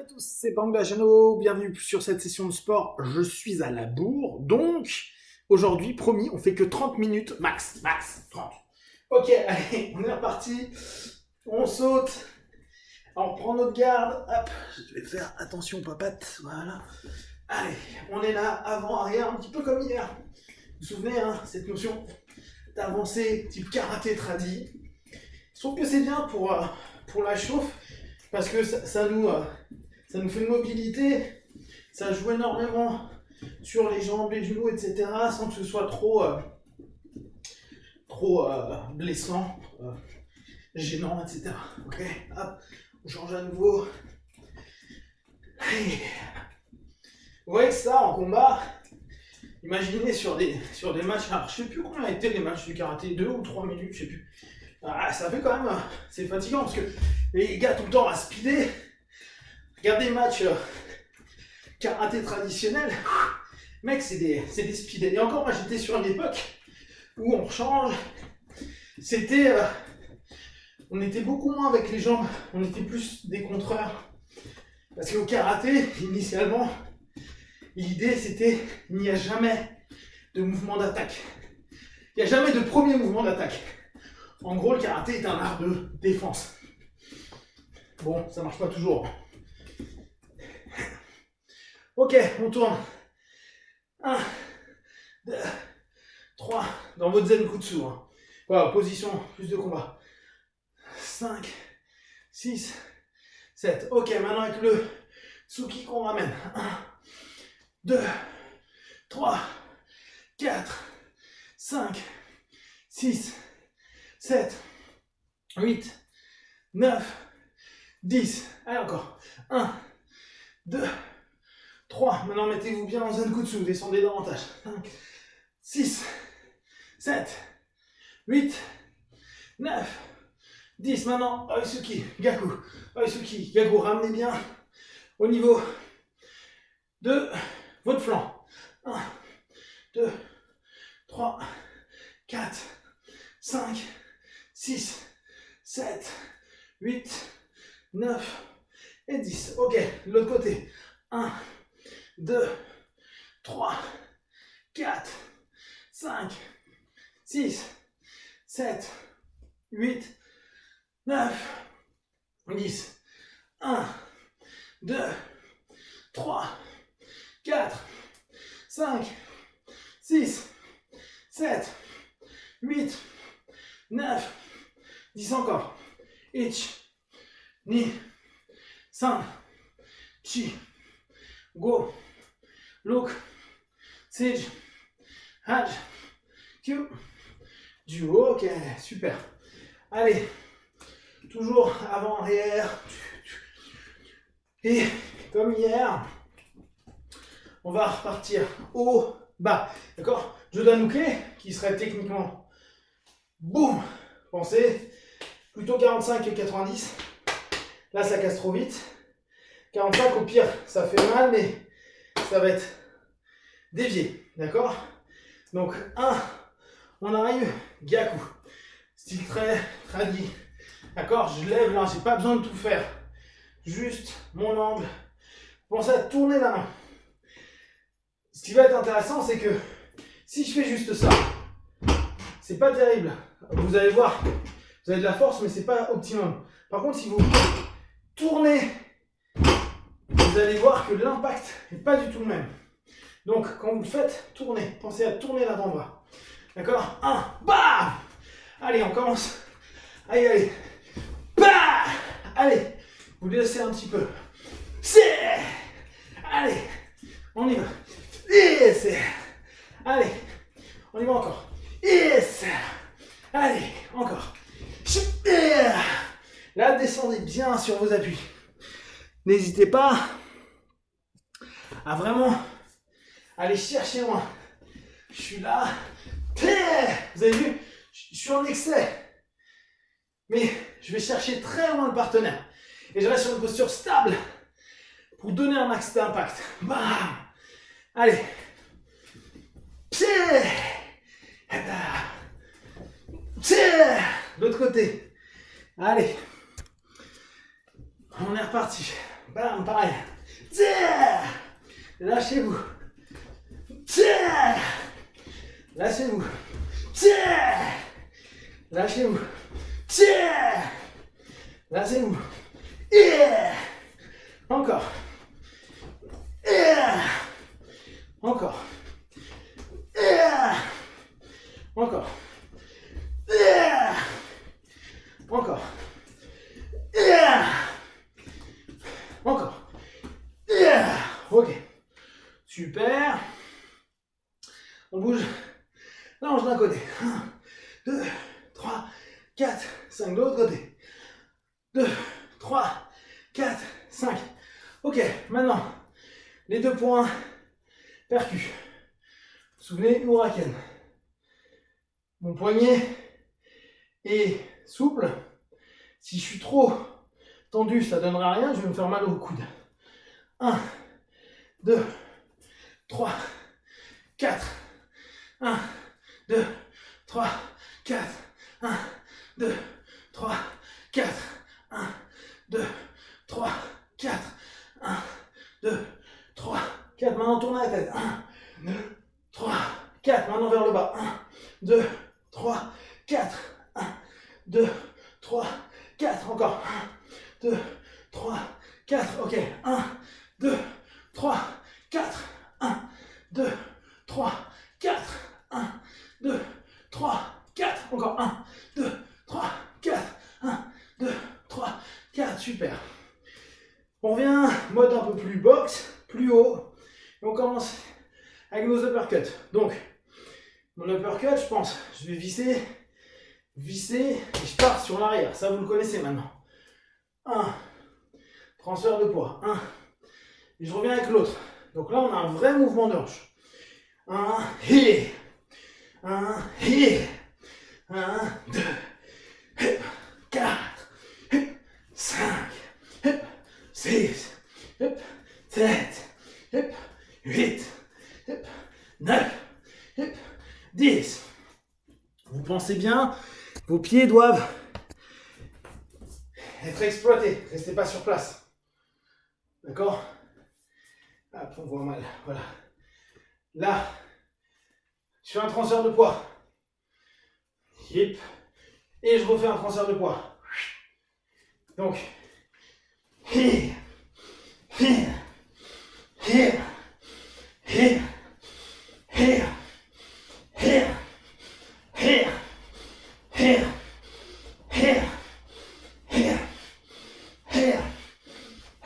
à tous, c'est Bangla Jano, bienvenue sur cette session de sport. Je suis à la bourre, donc aujourd'hui, promis, on fait que 30 minutes, max, 30. Ok, allez, on est reparti, on saute, on prend notre garde, hop, je vais faire attention papate, voilà. Allez, on est là, avant, arrière, un petit peu comme hier. Vous vous souvenez, hein, cette notion d'avancer type karaté tradi. Je trouve que c'est bien pour la chauffe, parce que ça nous fait une mobilité, ça joue énormément sur les jambes, les genoux, etc. sans que ce soit trop blessant, gênant, etc. Ok, hop, on change à nouveau. Vous voyez que ça, en combat, imaginez sur des matchs, alors je sais plus combien étaient les matchs du karaté, 2 ou 3 minutes, je sais plus. Ça fait quand même, c'est fatigant parce que les gars tout le temps à speeder. Regardez les matchs karaté traditionnel, mec, c'est des speedés. Et encore, moi j'étais sur une époque où on change, on était beaucoup moins avec les jambes, on était plus des contreurs. Parce qu'au karaté, initialement, l'idée c'était il n'y a jamais de mouvement d'attaque. Il n'y a jamais de premier mouvement d'attaque. En gros, le karaté est un art de défense. Bon, ça marche pas toujours. Ok, on tourne. 1, 2, 3, dans votre Zenkutsu. Hein. Voilà, position, plus de combat. 5, 6, 7. Ok, maintenant avec le Tsuki qu'on ramène. 1, 2, 3, 4, 5, 6, 7, 8, 9, 10. Allez, encore. 1, 2, 3. Maintenant, mettez-vous bien en Zenkutsu. Descendez davantage. 5, 6, 7, 8, 9, 10. Maintenant, Oisuki, Gaku. Oisuki, Gaku. Ramenez bien au niveau de votre flanc. 1, 2, 3, 4, 5, 6, 7, 8, 9 et 10. Ok, de l'autre côté. 1, 2, 3, 4, 5, 6, 7, 8, 9, 10. 1, 2, 3, 4, 5, 6, 7, 8, 9, 10 encore. Ich, ni, san, chi, go, look, sage, haj, kyu, du. Ok, super. Allez, toujours avant-arrière. Et comme hier, on va repartir haut, bas. D'accord? Jodanuke, qui serait techniquement, boum, pensez, plutôt 45 que 90. Là, ça casse trop vite. 45, au pire, ça fait mal, mais ça va être dévié. D'accord? Donc, 1, on arrive, Gyaku. Style très tradi. D'accord? Je lève là, j'ai pas besoin de tout faire. Juste mon angle. Pensez à tourner la main. Ce qui va être intéressant, c'est que si je fais juste ça, c'est pas terrible. Vous allez voir, vous avez de la force, mais c'est pas optimum. Par contre, si vous tournez, vous allez voir que l'impact n'est pas du tout le même. Donc, quand vous le faites, tournez. Pensez à tourner l'avant-bras. D'accord? 1, bam! Allez, on commence. Allez, allez. Bah! Allez, vous laissez un petit peu. C'est. Allez, on y va. Yes. Allez, on y va encore. Yes. Allez, encore. Là, descendez bien sur vos appuis. N'hésitez pas à vraiment aller chercher loin. Je suis là. Vous avez vu? Je suis en excès. Mais je vais chercher très loin le partenaire. Et je reste sur une posture stable pour donner un max d'impact. Bam! Allez. L'autre côté. Allez. On est reparti. Bam, pareil. Tiens. Lâchez-vous. Tiens. Lâchez-vous. Tiens. Lâchez-vous. Tiens. Lâchez-vous. Yeah. Encore. Yeah. Encore. Yeah. Encore. Yeah. Encore. Yeah. Encore. Yeah. Ok. Super. On bouge la hanche d'un côté. 1, 2, 3, 4, 5 de l'autre côté. 2, 3, 4, 5. Ok, maintenant, les 2 points percus. Vous vous souvenez, Huracan. Mon poignet est souple. Si je suis trop tendu, ça ne donnera rien. Je vais me faire mal au coude. 1, 2, 3, 4. 1, 2, 3, 4. 1, 2, 3, 4. 1, 2, 3, 4. 1, 2, 3, 4. Maintenant, tournez la tête. 1, 2, 3, 4. Maintenant, vers le bas. 1, 2, 3, 4. 1, 2, 3, 4. Encore. 1, 2, 3, 4. Ok. 1, 2, 3, 4. 1, 2, 3, 4. 1, 2, 3, 4. Encore. 1, 2, 3, 4. 1, 2, 3, 4. Super. On revient, mode un peu plus boxe, plus haut. Et on commence avec nos uppercuts. Donc, mon uppercut, je pense, je vais visser, et je pars sur l'arrière. Ça, vous le connaissez maintenant. 1, transfert de poids. 1, et je reviens avec l'autre. Donc là, on a un vrai mouvement de hanche. 1, et 1, et 1, 2, 4, 5, 6, 7, 8, 9, 10. Vous pensez bien, vos pieds doivent être exploités. Restez pas sur place. D'accord? Hop, on voit mal. Voilà. Là, je fais un transfert de poids. Hip. Et je refais un transfert de poids. Donc, here, here, here, here, here, here, here, here, here, here, here,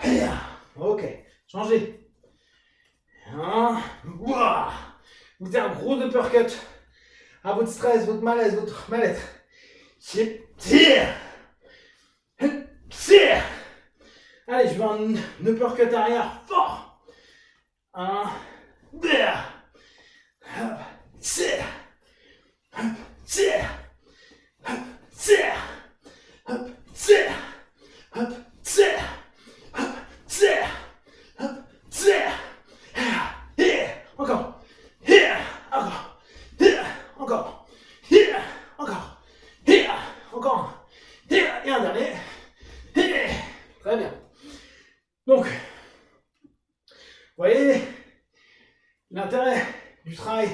here. Ok, changez. Vous avez un gros uppercut à votre stress, votre malaise, votre mal-être. Tire. Tire. Allez, je veux un uppercut arrière fort. 1, 2. Hop, tire. Hop, tire. Hop, tire. Hop, tire. Hop, tire. Hop, tire. Hop, tire. Here. Encore. Here. Encore. Here. Encore. Here. Encore. Here. Encore. Here. Et un dernier. Here. Très bien. Donc, vous voyez, l'intérêt du travail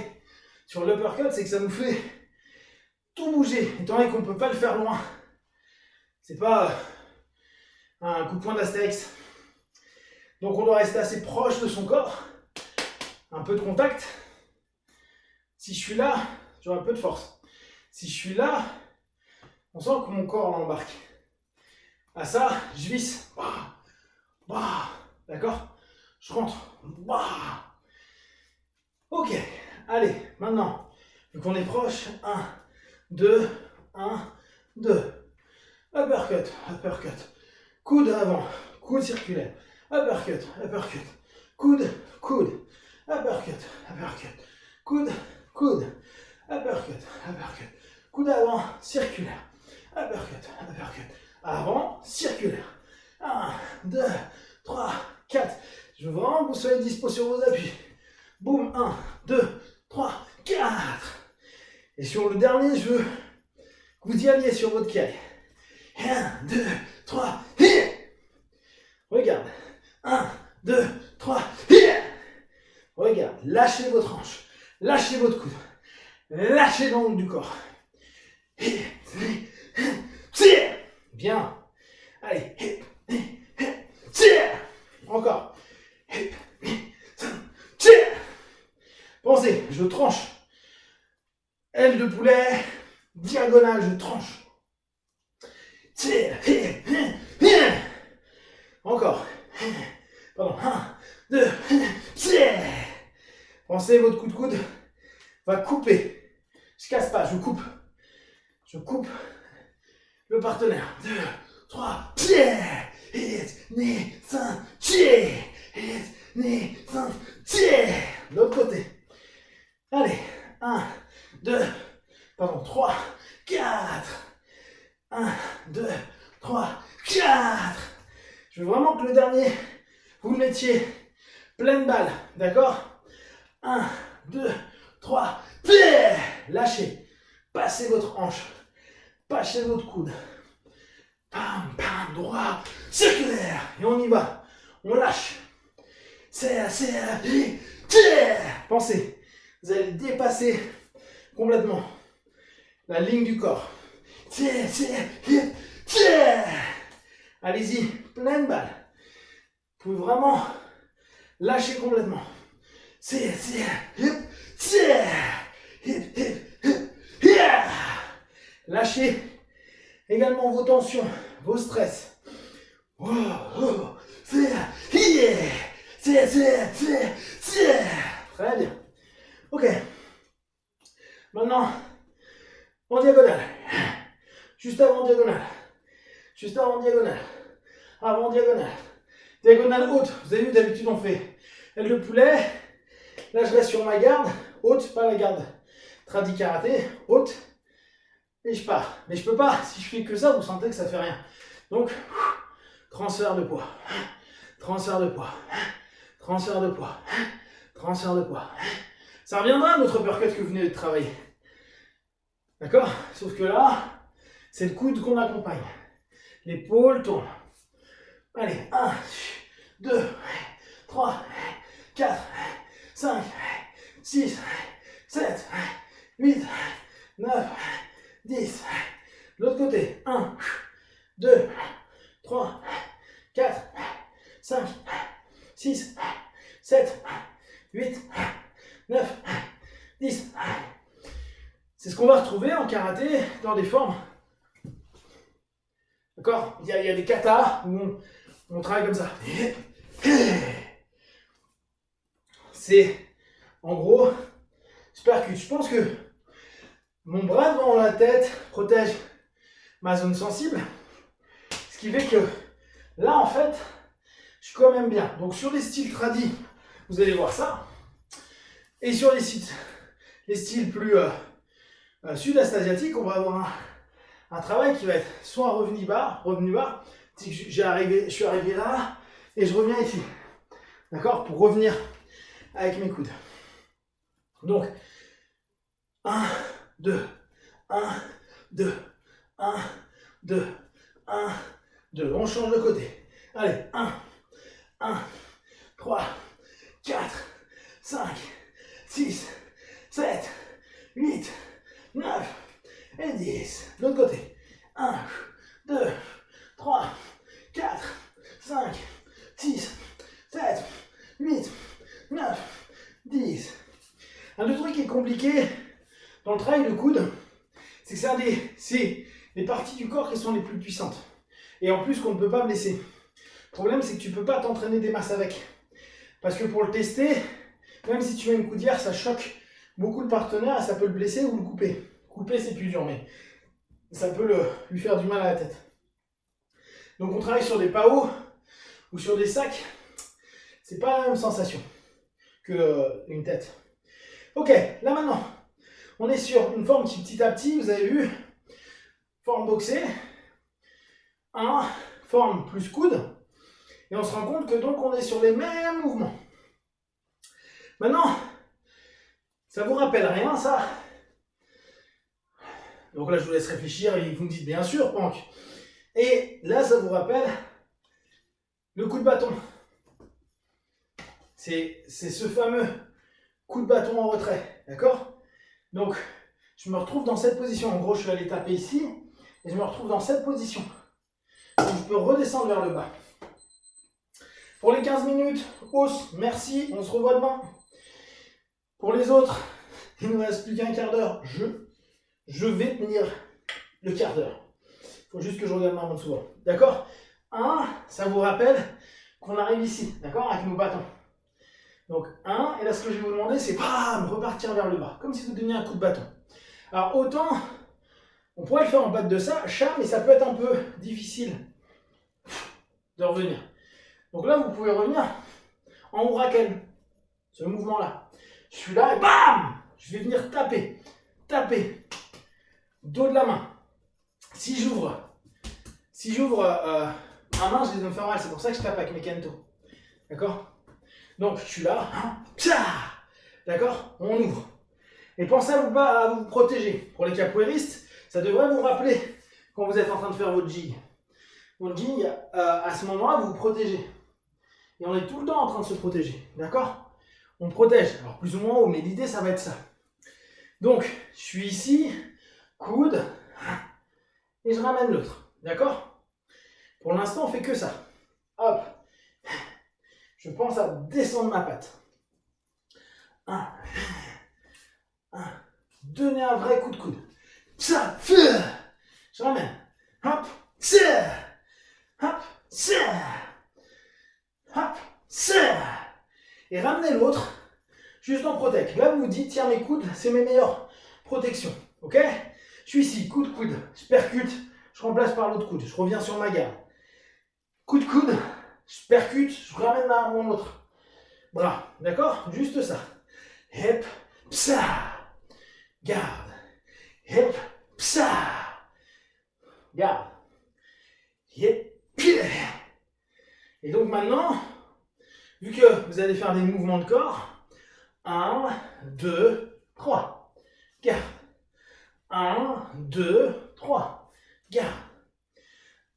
sur l'uppercut, c'est que ça nous fait tout bouger, étant donné qu'on ne peut pas le faire loin. C'est pas un coup de poing d'Astérix. Donc on doit rester assez proche de son corps, un peu de contact. Si je suis là, j'aurai un peu de force. Si je suis là, on sent que mon corps l'embarque. À ça, je visse. D'accord? Je rentre. Ok, allez, maintenant, vu qu'on est proche, 1, 2, 1, 2. Uppercut, uppercut. Coude avant, coude circulaire. Uppercut, uppercut. Coude, coude. Uppercut, uppercut. Coude, coude. Uppercut, uppercut. Coude avant, circulaire. Uppercut, uppercut. Avant, circulaire. 1, 2, 3, 4. Je veux vraiment que vous soyez dispo sur vos appuis. Boum, 1, 2, 3, 4. Et sur le dernier, je veux que vous y alliez sur votre caille. 1, 2, 3, et... Regarde. 1, 2, 3. Regarde, lâchez votre hanche, lâchez votre coude, lâchez l'angle du corps. Bien. Allez. Encore. Pensez, je tranche. Aile de poulet, diagonale, je tranche. Encore. Pardon. 1, 2. Pensez, votre coup de coude va couper. Je casse pas, je coupe. Je coupe le partenaire. 2, 3. L'autre côté. Allez. 1, 2, pardon, 3, 4. 1, 2, 3, 4. Je veux vraiment que le dernier, vous le mettiez pleine balle, d'accord? 1, 2, 3, lâchez, passez votre hanche, passez votre coude, pam, pam, droit, circulaire, et on y va, on lâche, serre, serre, pensez, vous allez dépasser complètement la ligne du corps, allez-y, pleine balle, vous pouvez vraiment lâcher complètement. Lâchez également vos tensions, vos stress. Très bien. Ok. Maintenant, en diagonale. Juste avant diagonale. Juste avant diagonale. Avant diagonale. Diagonale haute. Vous avez vu, d'habitude on fait aile de poulet. Là je reste sur ma garde. Haute, pas la garde tradi karaté. Haute. Et je pars. Mais je peux pas. Si je fais que ça, vous sentez que ça fait rien. Donc, transfert de poids. Transfert de poids. Transfert de poids. Transfert de poids. Ça reviendra à notre uppercut que vous venez de travailler. D'accord? Sauf que là, c'est le coude qu'on accompagne. L'épaule tourne. Allez, 1, 2, 3, 4, 5, 6, 7, 8, 9, 10. L'autre côté. 1, 2, 3, 4, 5, 6, 7, 8, 9, 10. C'est ce qu'on va retrouver en karaté dans des formes. D'accord? Il y a des katas où on travaille comme ça. C'est, en gros, supercute. Je pense que mon bras devant la tête protège ma zone sensible. Ce qui fait que là, en fait, je suis quand même bien. Donc sur les styles tradis, vous allez voir ça. Et sur les styles plus sud-est asiatiques, on va avoir un travail qui va être soit revenu bas, je suis arrivé là, et je reviens ici. D'accord? Pour revenir avec mes coudes. Donc, 1, 2, 1, 2, 1, 2, 1, 2. On change de côté. Allez, 1, 3, 4, 5, 6, 7, 8, 9 et 10. De l'autre côté. 1, 2, 3, 4, 5, 6, 7, 8, 9, 10. Un autre truc qui est compliqué dans le travail de coude, c'est que c'est les parties du corps qui sont les plus puissantes. Et en plus qu'on ne peut pas blesser. Le problème, c'est que tu ne peux pas t'entraîner des masses avec. Parce que pour le tester, même si tu mets une coudière, ça choque beaucoup le partenaire et ça peut le blesser ou le couper. Couper, c'est plus dur, mais ça peut lui faire du mal à la tête. Donc on travaille sur des PAO ou sur des sacs. C'est pas la même sensation qu'une tête. Ok, là maintenant, on est sur une forme qui petit à petit, vous avez vu, forme boxée, forme plus coude, et on se rend compte que donc on est sur les mêmes mouvements. Maintenant, ça vous rappelle rien ça? Donc là je vous laisse réfléchir et vous me dites bien sûr, Pank. Et là ça vous rappelle le coup de bâton. C'est ce fameux coup de bâton en retrait, d'accord? Donc, je me retrouve dans cette position. En gros, je suis allé taper ici, et je me retrouve dans cette position. Donc, je peux redescendre vers le bas. Pour les 15 minutes, hausse, merci, on se revoit demain. Pour les autres, il ne nous reste plus qu'un quart d'heure. Je vais tenir le quart d'heure. Il faut juste que je regarde ma montre souvent. D'accord? 1, ça vous rappelle qu'on arrive ici, d'accord? Avec nos bâtons. Donc 1, et là ce que je vais vous demander, c'est bam, repartir vers le bas, comme si vous donniez un coup de bâton. Alors autant, on pourrait le faire en patte de ça, chat, mais ça peut être un peu difficile de revenir. Donc là, vous pouvez revenir en huracan, ce mouvement-là. Je suis là et bam, je vais venir taper, dos de la main. Si j'ouvre ma main, je vais me faire mal, c'est pour ça que je tape avec mes kento. D'accord? Donc je suis là, d'accord? On ouvre. Et pensez à vous protéger. Pour les capoeiristes, ça devrait vous rappeler quand vous êtes en train de faire votre jig. Votre jig, à ce moment-là, vous vous protégez. Et on est tout le temps en train de se protéger, d'accord? On protège, alors plus ou moins haut, mais l'idée ça va être ça. Donc, je suis ici, coude, et je ramène l'autre, d'accord? Pour l'instant, on fait que ça. Hop, je pense à descendre ma patte. 1, donner un vrai coup de coude. Ça, je ramène. Hop, hop, hop, et ramenez l'autre juste en protect. Là, vous vous dites, tiens, mes coudes, c'est mes meilleures protections. Ok? Je suis ici, coude, je percute, je remplace par l'autre coude, je reviens sur ma garde. Coup de coude, je percute, je ramène mon autre bras. D'accord? Juste ça. Hep, psa, garde. Hep, psa, garde. Hep, pied. Et donc maintenant, vu que vous allez faire des mouvements de corps, 1, 2, 3, garde. 1, 2, 3, garde.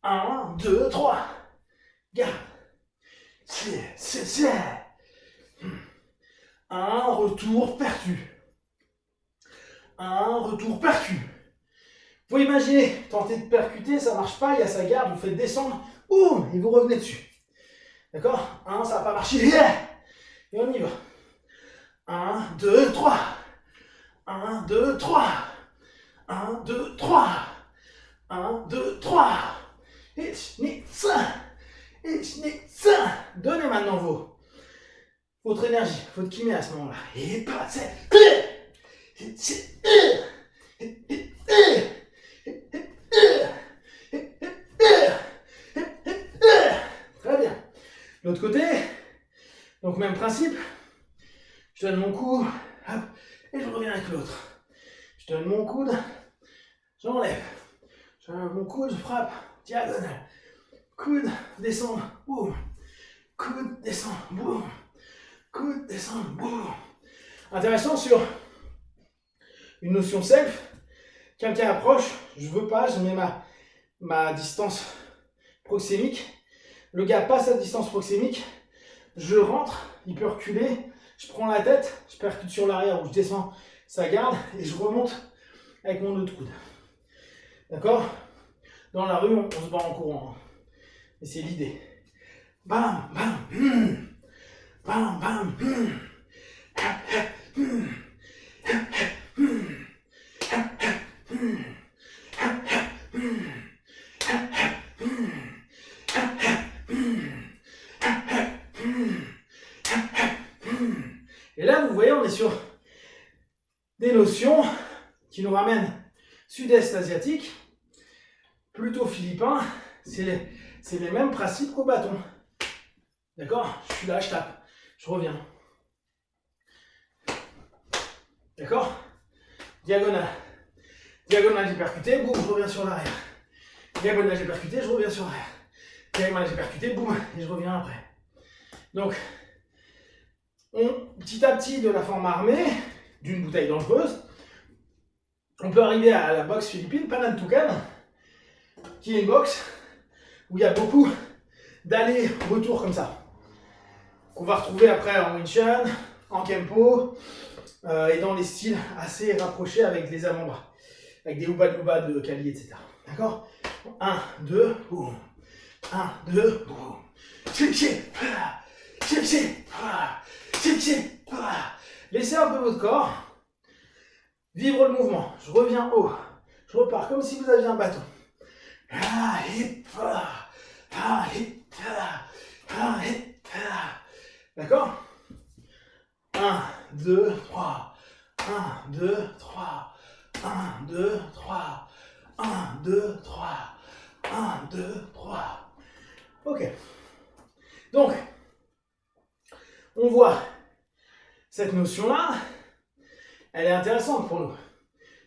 1, 2, 3, garde. C'est. Un retour percu. Un retour percu. Vous pouvez imaginer, tenter de percuter, ça marche pas, il y a sa garde, vous faites descendre, boum, et vous revenez dessus. D'accord? 1, ça va pas marcher. Et on y va. 1, 2, 3. 1, 2, 3. 1, 2, 3. 1, 2, 3. Et ça. Donnez maintenant votre énergie, votre kiné à ce moment-là. Et passez. Très bien. L'autre côté, donc même principe. Je donne mon coude, hop, et je reviens avec l'autre. Je donne mon coude, j'enlève. J'enlève mon coude, je frappe, diagonale. Coude, descend, boum. Coude, descend, boum. Coude, descend, boum. Intéressant sur une notion self. Quelqu'un approche, je veux pas, je mets ma distance proxémique. Le gars passe à distance proxémique, je rentre, il peut reculer, je prends la tête, je percute sur l'arrière ou je descends sa garde et je remonte avec mon autre coude. D'accord? Dans la rue, on se bat en courant. Et c'est l'idée. Bam, bam, bam, bam, Et là, vous voyez, on est sur des notions qui nous ramènent sud-est asiatique, plutôt philippin. C'est les mêmes principes qu'au bâton. D'accord? Je suis là, je tape, je reviens. D'accord? Diagonale. Diagonale, j'ai percuté, boum, je reviens sur l'arrière. Diagonale, j'ai percuté, je reviens sur l'arrière. Diagonale, j'ai percuté, boum, et je reviens après. Donc, petit à petit, de la forme armée, d'une bouteille dangereuse, on peut arriver à la boxe philippine, Panantukan, qui est une boxe où il y a beaucoup d'allers-retours comme ça. qu'on va retrouver après en Wing Chun, en Kempo, et dans les styles assez rapprochés avec les avant-bras, avec des Uba de Kali, etc. D'accord? 1, 2, boum. 1, 2, boum. Laissez un peu votre corps vivre le mouvement. Je reviens haut. Je repars comme si vous aviez un bâton. D'accord? 1, 2, 3. 1, 2, 3. 1, 2, 3. 1, 2, 3. 1, 2, 3. Ok. Donc, on voit cette notion-là, elle est intéressante pour nous.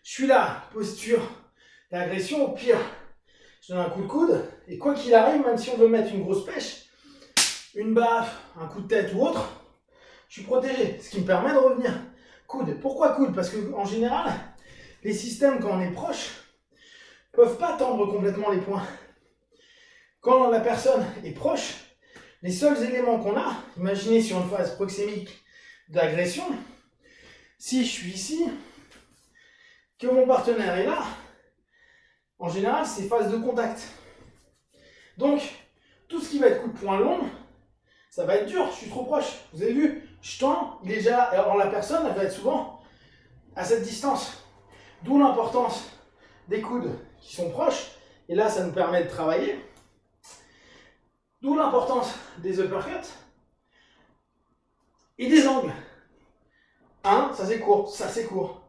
Je suis là, posture d'agression, au pire, je donne un coup de coude, et quoi qu'il arrive, même si on veut mettre une grosse pêche, une baffe, un coup de tête ou autre, je suis protégé, ce qui me permet de revenir. Coude. Pourquoi coude? Parce qu'en général, les systèmes, quand on est proche, peuvent pas tendre complètement les poings. Quand la personne est proche, les seuls éléments qu'on a, imaginez sur une phase proxémique d'agression, si je suis ici, que mon partenaire est là, en général, c'est phase de contact. Donc, tout ce qui va être coup de poing long, ça va être dur, je suis trop proche. Vous avez vu, je tends, il est déjà là. Alors la personne, elle va être souvent à cette distance. D'où l'importance des coudes qui sont proches. Et là, ça nous permet de travailler. D'où l'importance des uppercuts et des angles. Un, ça c'est court, ça c'est court.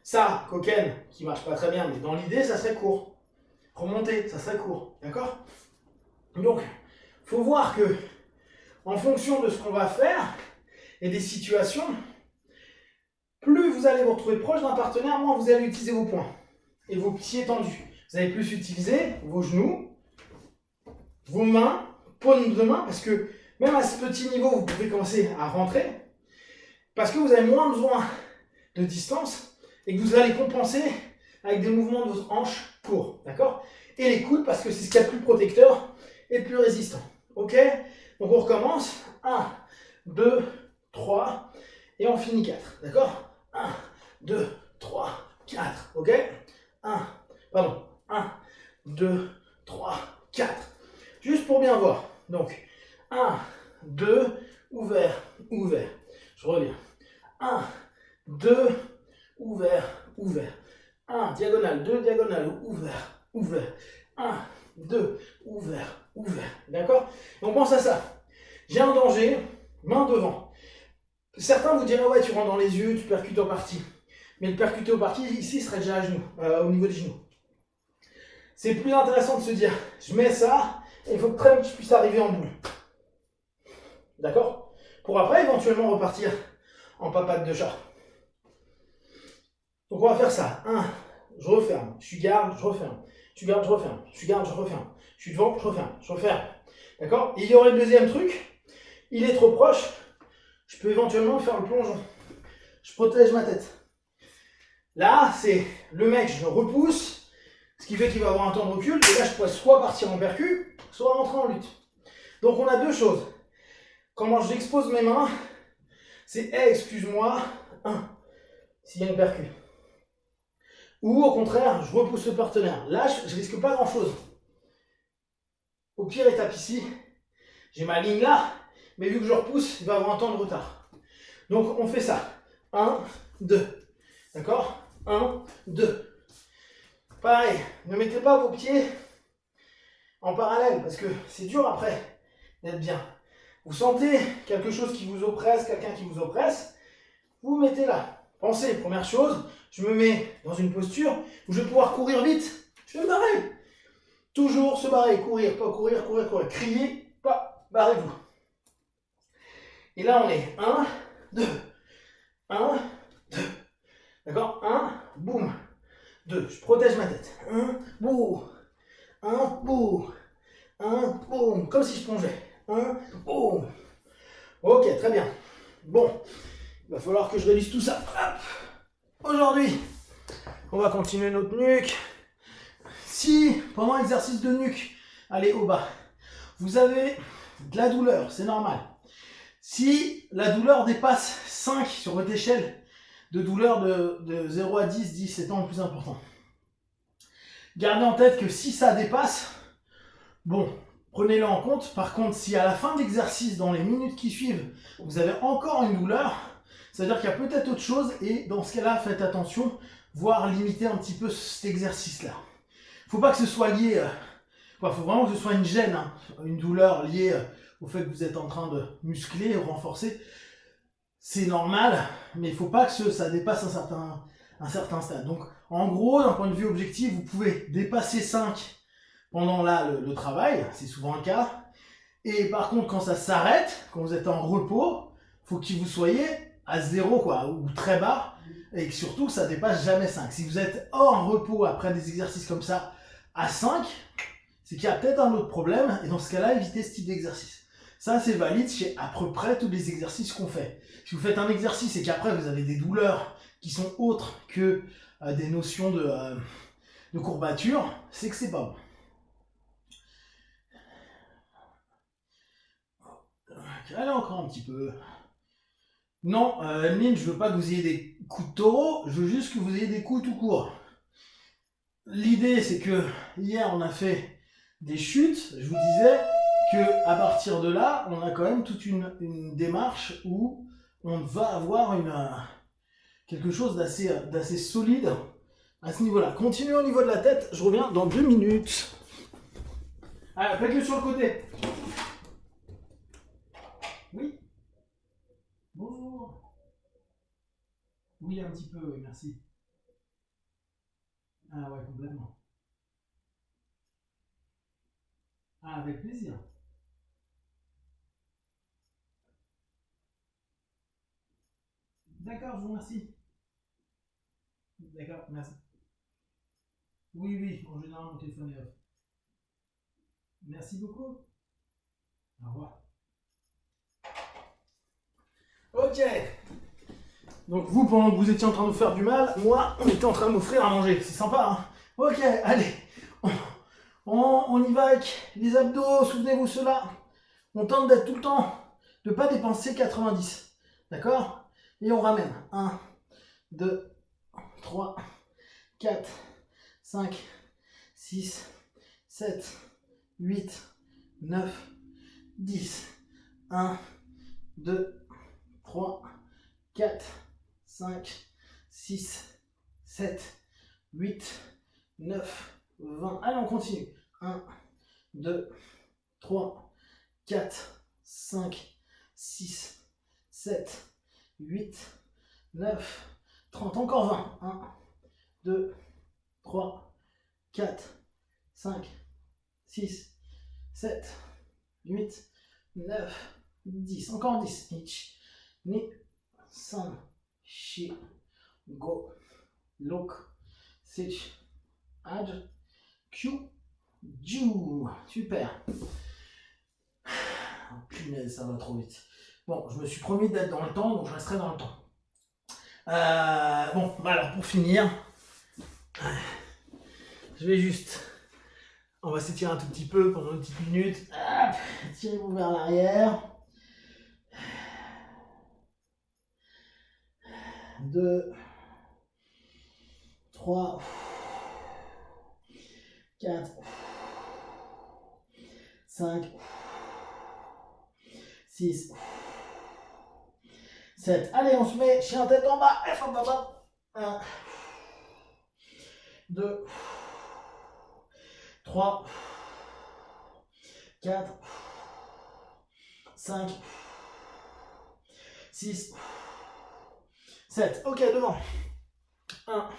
Ça, coquine, qui marche pas très bien, mais dans l'idée, ça serait court. Remonter, ça serait court, d'accord? Donc, il faut voir que, en fonction de ce qu'on va faire et des situations, plus vous allez vous retrouver proche d'un partenaire, moins vous allez utiliser vos poings et vos pieds tendus. Vous allez plus utiliser vos genoux, vos mains, paume de main, parce que même à ce petit niveau, vous pouvez commencer à rentrer, parce que vous avez moins besoin de distance et que vous allez compenser avec des mouvements de vos hanches courts, d'accord? Et les coudes, parce que c'est ce qu'il y a de plus protecteur et de plus résistant. Ok? Donc on recommence. 1, 2, 3. Et on finit 4. D'accord? 1, 2, 3, 4. Ok? 1, 2, 3, 4. Juste pour bien voir. Donc, 1, 2, ouvert, ouvert. Je reviens. 1, 2, ouvert, ouvert. 1, diagonale, 2, diagonale, ouvert, ouvert. 1, 2, ouvert, ouvert. D'accord? Donc pense à ça. J'ai un danger, main devant. Certains vous diraient, ouais, tu rentres dans les yeux, tu percutes en partie. Mais le percuter au parti, ici, serait déjà à genoux, au niveau des genoux. C'est plus intéressant de se dire, je mets ça, et il faut que très vite je puisse arriver en boule. D'accord? Pour après, éventuellement, repartir en papate de chat. Donc on va faire ça. 1, je referme. Je suis garde, je referme. Je suis garde, je referme. Je suis garde, je referme. Je suis devant, je referme. Je referme. D'accord? Il y aurait le deuxième truc. Il est trop proche. Je peux éventuellement faire le plongeon. Je protège ma tête. Là, c'est le mec, je le repousse. Ce qui fait qu'il va avoir un temps de recul. Et là, je pourrais soit partir en percu, soit rentrer en lutte. Donc on a deux choses. Comment j'expose mes mains, c'est hey, excuse-moi, 1, s'il y a une percu. Ou au contraire, je repousse le partenaire. Là, je risque pas grand-chose. Au pire étape ici, j'ai ma ligne là, mais vu que je repousse, il va avoir un temps de retard. Donc on fait ça. 1, 2. D'accord? 1, 2. Pareil, ne mettez pas vos pieds en parallèle, parce que c'est dur après d'être bien. Vous sentez quelque chose qui vous oppresse, quelqu'un qui vous oppresse, vous vous mettez là. Pensez, première chose, je me mets dans une posture où je vais pouvoir courir vite. Je vais me barrer. Toujours se barrer, courir, pas courir, courir, courir. Crier, pas, barrez-vous. Et là, on est 1, 2. 1, 2. D'accord? 1, boum. 2, je protège ma tête. 1, boum. 1, boum. 1, boum. Comme si je plongeais. 1, boum. Ok, très bien. Bon, il va falloir que je réduise tout ça. Aujourd'hui, on va continuer notre nuque. Si, pendant l'exercice de nuque, allez au bas, vous avez de la douleur, c'est normal. Si la douleur dépasse 5 sur votre échelle de douleur de 0 à 10, 10 étant le plus important, gardez en tête que si ça dépasse, bon, prenez-le en compte. Par contre, si à la fin de l'exercice, dans les minutes qui suivent, vous avez encore une douleur, c'est-à-dire qu'il y a peut-être autre chose, et dans ce cas-là, faites attention, voire limiter un petit peu cet exercice-là. Il ne faut pas que ce soit lié, faut vraiment que ce soit une gêne, hein, une douleur liée au fait que vous êtes en train de muscler ou renforcer. C'est normal, mais il ne faut pas que ça dépasse un certain stade. Donc, en gros, d'un point de vue objectif, vous pouvez dépasser 5 pendant le travail, c'est souvent le cas. Et par contre, quand ça s'arrête, quand vous êtes en repos, il faut que vous soyez à 0, quoi, ou très bas, et que surtout, ça dépasse jamais 5. Si vous êtes en repos après des exercices comme ça à 5, c'est qu'il y a peut-être un autre problème, et dans ce cas-là, évitez ce type d'exercice. Ça, c'est valide chez à peu près tous les exercices qu'on fait. Si vous faites un exercice et qu'après, vous avez des douleurs qui sont autres que des notions de courbature, c'est que c'est pas bon. Allez, encore un petit peu. Non, Mine, je veux pas que vous ayez des coups de taureau, je veux juste que vous ayez des coups tout court. L'idée, c'est que hier, on a fait des chutes. Je vous disais que à partir de là, on a quand même toute une démarche où on va avoir quelque chose d'assez solide à ce niveau-là. Continuez au niveau de la tête, je reviens dans 2 minutes. Allez, faites-le sur le côté. Oui. Bonjour. Oui, un petit peu, oui, merci. Ah ouais, complètement. Ah, avec plaisir. D'accord, je vous remercie. D'accord, merci. Oui, oui, en général, mon téléphone est off. Merci beaucoup. Au revoir. Ok. Donc vous, pendant que vous étiez en train de vous faire du mal, moi, on était en train de m'offrir à manger. C'est sympa, hein? Ok, allez. On y va avec les abdos, souvenez-vous cela. On tente d'être tout le temps, de ne pas dépenser 90. D'accord? Et on ramène. 1, 2, 3, 4, 5, 6, 7, 8, 9, 10. 1, 2, 3, 4, 5, 6, 7, 8, 9, 20. Allez, on continue. 1, 2, 3, 4, 5, 6, 7, 8, 9, 30. Encore 20. 1, 2, 3, 4, 5, 6, 7, 8, 9, 10. Encore 10. Ich, ni, san, shi, go, look, sich, ad, q, ju. Super. Oh, punaise, ça va trop vite. Bon, je me suis promis d'être dans le temps, donc je resterai dans le temps. Bon, bah alors pour finir, je vais juste, on va s'étirer un tout petit peu pendant une petite minute. Tirez-vous vers l'arrière. 2, 3, 4, 5, 6, 7. Allez, on se met chien tête en bas. 1, 2, 3, 4, 5, 6, 7. Ok, devant. 1,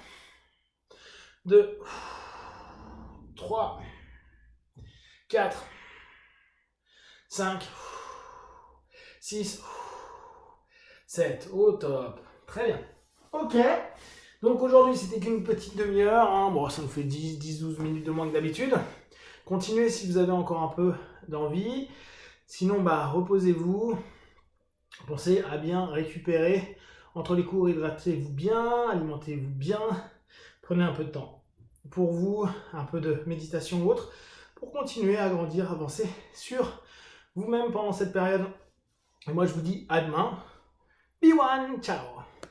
2, 3, 4, 5, 6, 7. Au top. Très bien. Ok. Donc aujourd'hui, c'était qu'une petite demi-heure. Hein. Bon, ça nous fait 10-12 minutes de moins que d'habitude. Continuez si vous avez encore un peu d'envie. Sinon, bah, reposez-vous. Pensez à bien récupérer. Entre les cours, hydratez-vous bien, alimentez-vous bien. Prenez un peu de temps pour vous, un peu de méditation ou autre, pour continuer à grandir, avancer sur vous-même pendant cette période Et moi, je vous dis à demain. Be one, ciao.